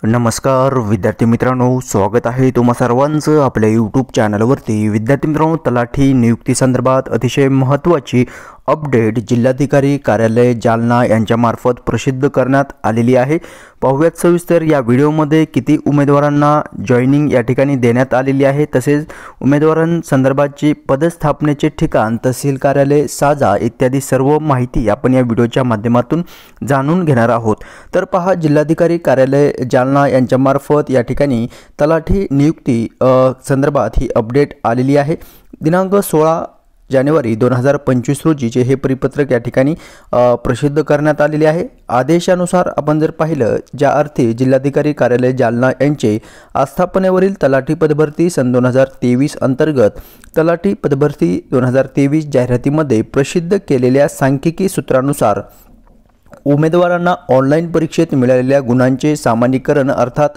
नमस्कार विद्यार्थी मित्रांनो, स्वागत आहे तुम्हा सर्वांचं आपल्या यूट्यूब चॅनलवरती। विद्यार्थी मित्रांनो, तलाठी नियुक्ती संदर्भात अतिशय महत्त्वाची अपडेट जिल्हाधिकारी कार्यालय जालना यांच्यामार्फत प्रसिद्ध करण्यात आलेली आहे। पाहूयात सविस्तर या व्हिडिओमध्ये किती उमेदवारांना जॉइनिंग या ठिकाणी देण्यात आलेली आहे, तसेच उमेदवारांसंदर्भातची पदस्थापनेचे ठिकाण, तहसील कार्यालय, साजा इत्यादी सर्व माहिती आपण या व्हिडिओच्या माध्यमातून जाणून घेणार आहोत। तर पहा, जिल्हाधिकारी कार्यालय जालना यांच्यामार्फत या ठिकाणी तलाठी नियुक्ती संदर्भात ही अपडेट आलेली आहे। दिनांक 16 जानेवारी 2025 रोजीचे हे परिपत्रक या ठिकाणी प्रसिद्ध करण्यात आलेले आहे। आदेशानुसार आपण जर पाहिलं, ज्या अर्थी जिल्हाधिकारी कार्यालय जालना यांचे आस्थापनेवरील तलाठी पदभरती सन 2023 अंतर्गत तलाठी पदभरती 2023 जाहिरातीमध्ये प्रसिद्ध केलेल्या सांख्यिकी सूत्रानुसार उमेदवारांना ऑनलाईन परीक्षेत मिळालेल्या गुणांचे सामान्यीकरण अर्थात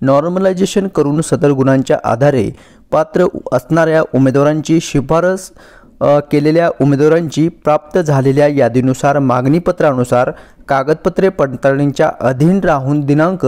नॉर्मलायझेशन करून सदर गुणांच्या आधारे पात्र असणाऱ्या उमेदवारांची शिफारस केलेल्या उमेदवारांची प्राप्त झालेल्या यादीनुसार मागणीपत्रानुसार कागदपत्रे पडताळणीच्या अधीन राहून दिनांक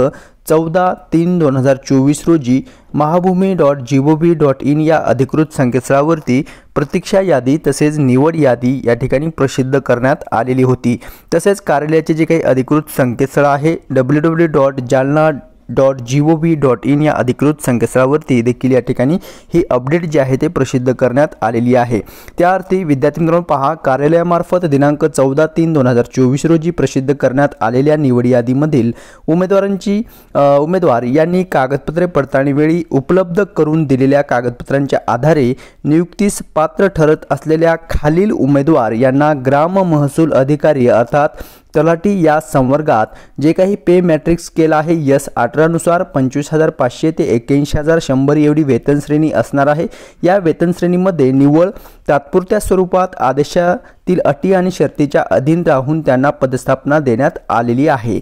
14/3/2024 रोजी mahabhumi.gov.in या अधिकृत संकेतस्थळावरती प्रतीक्षा यादी तसेच निवड यादी या ठिकाणी प्रसिद्ध करण्यात आलेली होती। तसेच कार्यालयाचे जे काही अधिकृत संकेतस्थळ आहे www.jalna.gov.in या अधिकृत संकेतस्थळावरती देखील या ठिकाणी ही अपडेट जी आहे ते प्रसिद्ध करण्यात आलेली आहे। त्या अर्थी विद्यार्थी मित्रांनो, पहा, कार्यालयामार्फत दिनांक 14/3/2024 रोजी प्रसिद्ध करण्यात आलेल्या निवड यादीमधील उमेदवार यांनी कागदपत्रे पडताळणीवेळी उपलब्ध करून दिलेल्या कागदपत्रांच्या आधारे नियुक्तीस पात्र ठरत असलेल्या खालील उमेदवार यांना ग्राम महसूल अधिकारी अर्थात तलाठी या संवर्गात जे काही पे मॅट्रिक्स स्केल आहे S18 नुसार 25,500 ते 81,100 एवढी वेतन श्रेणी असणार आहे। या वेतन श्रेणीमध्ये निव्वळ तात्पुरत्या स्वरूपात आदेशातील अटी आणि शर्तीच्या अधीन राहून त्यांना पदस्थापना देण्यात आलेली आहे।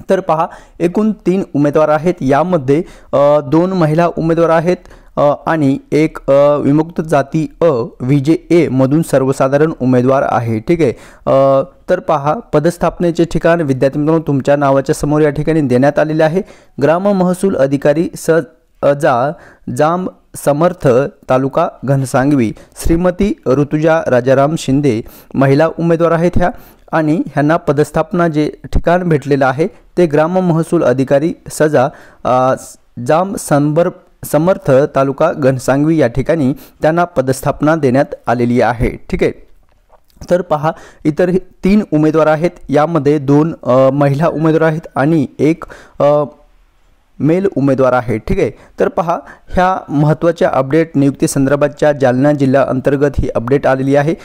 तर पहा, एकूण 3 उमेदवार आहेत। यामध्ये 2 महिला उमेदवार आहेत आणि एक विमुक्त जाती VJA मधून सर्वसाधारण उमेदवार आहे। ठीक आहे। तर पहा, पदस्थापनेचे ठिकाण विद्यार्थी मित्रांनो तुमच्या नावाच्या समोर या ठिकाणी देण्यात आलेले आहे। ग्राम महसूल अधिकारी जाम समर्थ, तालुका घनसांगवी, श्रीमती ऋतुजा राजाराम शिंदे महिला उमेदवार आहेत ह्या, आणि ह्यांना पदस्थापना जे ठिकाण भेटलेलं आहे ते ग्राम महसूल अधिकारी जाम समर्थ, तालुका घनसांगवी या ठिकाणी त्यांना पदस्थापना देण्यात आलेली आहे। ठीक आहे। तर पहा, इतर 3 उमेदवार आहेत। यामध्ये 2 महिला उमेदवार आहेत आणि एक मेल उमेदवार आहे। ठीक आहे। तर पहा, ह्या महत्त्वाच्या अपडेट नियुक्ती संदर्भातच्या जालना जिल्हा अंतर्गत ही अपडेट आलेली आहे।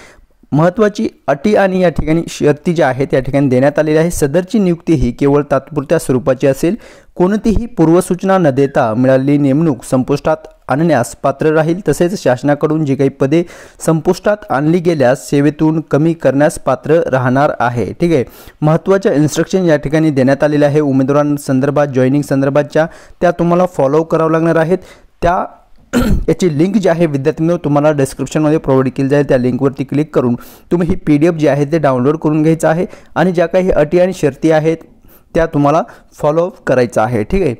महत्त्वाची अटी आणि या ठिकाणी शर्ती ज्या आहेत या ठिकाणी देण्यात आलेली आहे। सदरची नियुक्ती ही केवळ तात्पुरत्या स्वरूपाची असेल। कोणतीही पूर्वसूचना न देता मिळालेली नेमणूक संपुष्टात आणण्यास पात्र राहील। तसेच शासनाकडून जी काही पदे संपुष्टात आणली गेल्यास सेवेतून कमी करण्यास पात्र राहणार आहे। ठीक आहे। महत्त्वाच्या इन्स्ट्रक्शन या ठिकाणी देण्यात आलेल्या आहे उमेदवारांसंदर्भात जॉइनिंग संदर्भातच्या, त्या तुम्हाला फॉलो करावं लागणार आहेत। त्या याची लिंक जी आहे विद्यार्थ्यांनो तुम्हाला डिस्क्रिप्शनमध्ये प्रोव्हाइड केली जाईल। त्या लिंकवरती क्लिक करून तुम्ही ही PDF जी आहे ते डाउनलोड करून घ्यायचं आहे आणि ज्या काही अटी आणि शर्ती आहेत त्या तुम्हाला फॉलो करायचं आहे। ठीक आहे।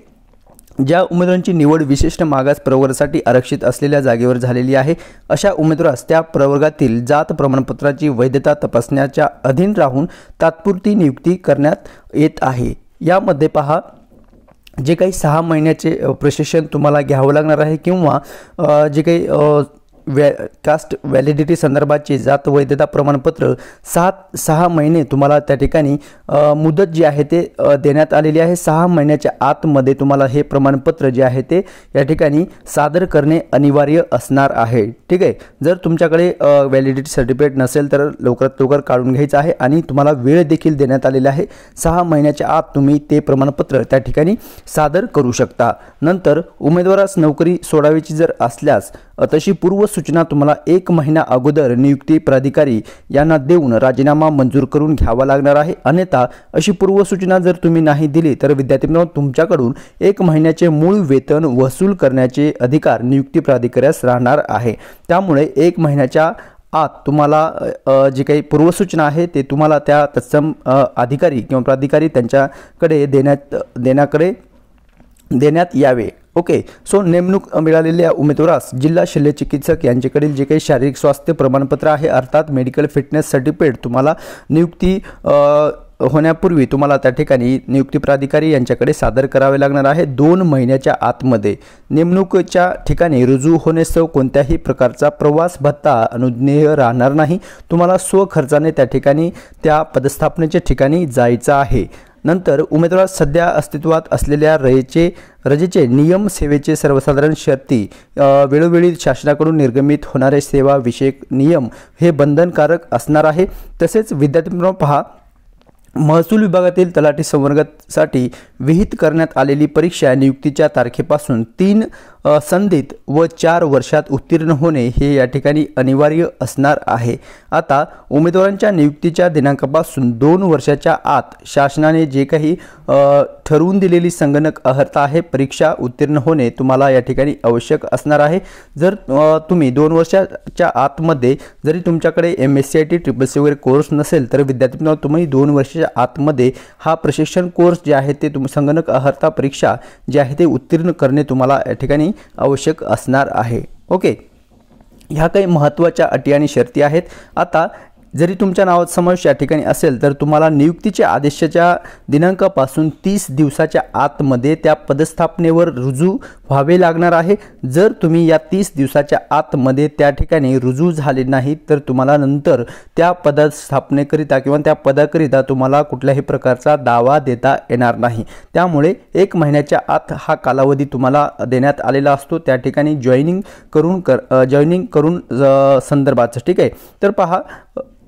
ज्या उमेदवारांची निवड विशिष्ट मागास प्रवर्गासाठी आरक्षित असलेल्या जागेवर झालेली आहे अशा उमेदवारास त्या प्रवर्गातील जात प्रमाणपत्राची वैधता तपासण्याच्या अधीन राहून तात्पुरती नियुक्ती करण्यात येत आहे। यामध्ये पहा, जे काही 6 महिन्याचे प्रशिक्षण तुम्हाला घ्यावं लागणार आहे किंवा जे काही कास्ट व्हॅलिडिटी संदर्भाचे जात वैधता प्रमाणपत्र 6 महिने तुम्हाला त्या ठिकाणी मुदत जी आहे ते देण्यात आलेली आहे। 6 महिन्याच्या आतमध्ये तुम्हाला हे प्रमाणपत्र जे आहे ते या ठिकाणी सादर करणे अनिवार्य असणार आहे। ठीक आहे। जर तुमच्याकडे व्हॅलिडिटी सर्टिफिकेट नसेल तर लवकरात लवकर काढून घ्यायचं आहे आणि तुम्हाला वेळ देखील देण्यात आलेला आहे। 6 महिन्याच्या आत तुम्ही ते प्रमाणपत्र त्या ठिकाणी सादर करू शकता। नंतर उमेदवारास नोकरी सोडावीची जर असल्यास तशी पूर्व सूचना तुम्हाला 1 महिना अगोदर नियुक्ती प्राधिकारी यांना देऊन राजीनामा मंजूर करून घ्यावा लागणार आहे। अन्यथा अशी पूर्व सूचना जर तुम्ही नाही दिली तर विद्यार्थ्यांनो तुमच्याकडून 1 महिन्याचे मूळ वेतन वसूल करण्याचे अधिकार नियुक्ती प्राधिकाऱ्यास राहणार आहे। त्यामुळे 1 महिन्याच्या आत तुम्हाला जी काही पूर्वसूचना आहे ते तुम्हाला त्या तत्सम अधिकारी किंवा प्राधिकारी त्यांच्याकडे देण्याकडे देण्यात यावे। ओके, सो नेमणूक मिळालेल्या उमेदवारास जिल्हा शल्य चिकित्सक यांच्याकडील जे काही शारीरिक स्वास्थ्य प्रमाणपत्र आहे अर्थात मेडिकल फिटनेस सर्टिफिकेट तुम्हाला नियुक्ती होण्यापूर्वी तुम्हाला त्या ठिकाणी नियुक्ती प्राधिकारी यांच्याकडे सादर करावे लागणार आहे। 2 महिन्याच्या आतमध्ये नेमणुकीच्या ठिकाणी रुजू होण्यासह कोणत्याही प्रकारचा प्रवास भत्ता अनुज्ञेय राहणार नाही। तुम्हाला स्वखर्चाने त्या ठिकाणी त्या पदस्थापनेच्या ठिकाणी जायचं आहे। नंतर उमेदवार सध्या अस्तित्वात असलेल्या रजेचे नियम, सेवेचे सर्वसाधारण शर्ती, वेळोवेळी शासनाकडून निर्गमित होणारे सेवा विषयक नियम हे बंधनकारक असणार आहे। तसेच विद्यार्थी पहा, महसूल विभागातील तलाठी संवर्गासाठी विहित करण्यात आलेली परीक्षा नियुक्तीच्या तारखेपासून 3 संधीत व 4 वर्षात उत्तीर्ण होणे हे या ठिकाणी अनिवार्य असणार आहे। आता उमेदवारांच्या नियुक्तीच्या दिनांकापासून 2 वर्षाच्या आत शासनाने जे काही ठरवून दिलेली संगणक अर्हता आहे परीक्षा उत्तीर्ण होणे तुम्हाला या ठिकाणी आवश्यक असणार आहे। जर तुम्ही 2 वर्षाच्या आतमध्ये जरी तुमच्याकडे MSCIT CCC वगैरे कोर्स नसेल तर विद्यार्थी तुम्ही 2 वर्षाच्या आतमध्ये हा प्रशिक्षण कोर्स जे आहे ते संगणक अर्हता परीक्षा जे आहे ते उत्तीर्ण करणे तुम्हाला या ठिकाणी आवश्यक असणार आहे। ओके, ह्या काही महत्त्वाच्या अटी आणि शर्ती आहेत। आता जरी तुमच्या नावात समावेश या ठिकाणी असेल तर तुम्हाला नियुक्तीच्या आदेशाच्या दिनांकापासून 30 दिवसाच्या आतमध्ये त्या पदस्थापनेवर रुजू व्हावे लागणार आहे। जर तुम्ही या 30 दिवसाच्या आतमध्ये त्या ठिकाणी रुजू झाले नाही तर तुम्हाला नंतर त्या पदस्थापनेकरिता किंवा त्या पदाकरिता तुम्हाला कुठल्याही प्रकारचा दावा देता येणार नाही। त्यामुळे 1 महिन्याच्या आत हा कालावधी तुम्हाला देण्यात आलेला असतो त्या ठिकाणी जॉईनिंग करून संदर्भाचं। ठीक आहे, तर पहा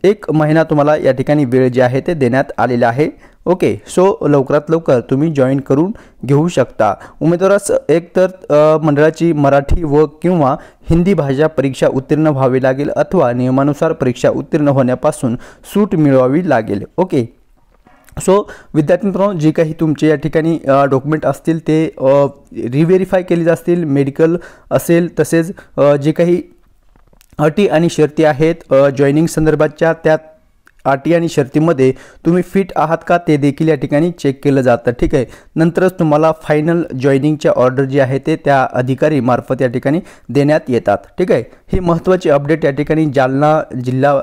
1 महिना तुम्हाला या ठिकाणी वेळ जे आहे ते देण्यात आलेला आहे। ओके, सो लवकरात लवकर तुम्ही जॉईन करून घेऊ शकता। उमेदवारास एकतर मंडळाची मराठी व किंवा हिंदी भाषा परीक्षा उत्तीर्ण व्हावी लागेल अथवा नियमानुसार परीक्षा उत्तीर्ण होण्यापासून सूट मिळवावी लागेल। ओके, सो विद्यार्थी मित्रांनो जे काही तुमचे या ठिकाणी डॉक्युमेंट असतील ते रिव्हेरीफाय केले जातील, मेडिकल असेल तसेच जे काही अटी आणि शर्ती आहेत जॉईनिंग संदर्भाच्या त्या अटी आणि शर्तीमध्ये तुम्ही फिट आहात का ते देखील या ठिकाणी चेक केलं जातं। ठीक आहे, नंतरच तुम्हाला फायनल जॉईनिंगच्या ऑर्डर जी आहे ते त्या अधिकारी मार्फत या ठिकाणी देण्यात येतात। ठीक आहे, ही महत्त्वाची अपडेट या ठिकाणी जालना जिल्हा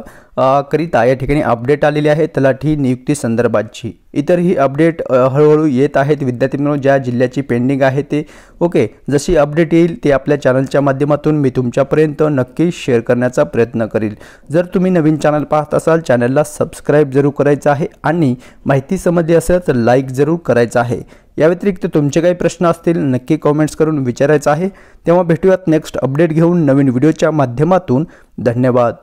करिता या ठिकाणी अपडेट आलेली आहे तलाठी नियुक्ती संदर्भाची। इतरही अपडेट हळूहळू येत आहेत विद्यार्थी मित्रांनो, ज्या जिल्ह्याची पेंडिंग आहे ते। ओके, जशी अपडेट येईल ते आपल्या चॅनलच्या माध्यमातून मी तुमच्यापर्यंत नक्की शेअर करण्याचा प्रयत्न करील। जर तुम्ही नवीन चॅनल पाहत असाल चॅनलला सबस्क्राईब जरूर करायचं आहे आणि माहिती समजली असेल तर लाईक जरूर करायचं आहे। या व्यतिरिक्त तुमचे काही प्रश्न असतील नक्की कमेंट्स करून विचारायचं आहे। तेव्हा भेटूयात नेक्स्ट अपडेट घेऊन नवीन व्हिडिओच्या माध्यमातून। धन्यवाद।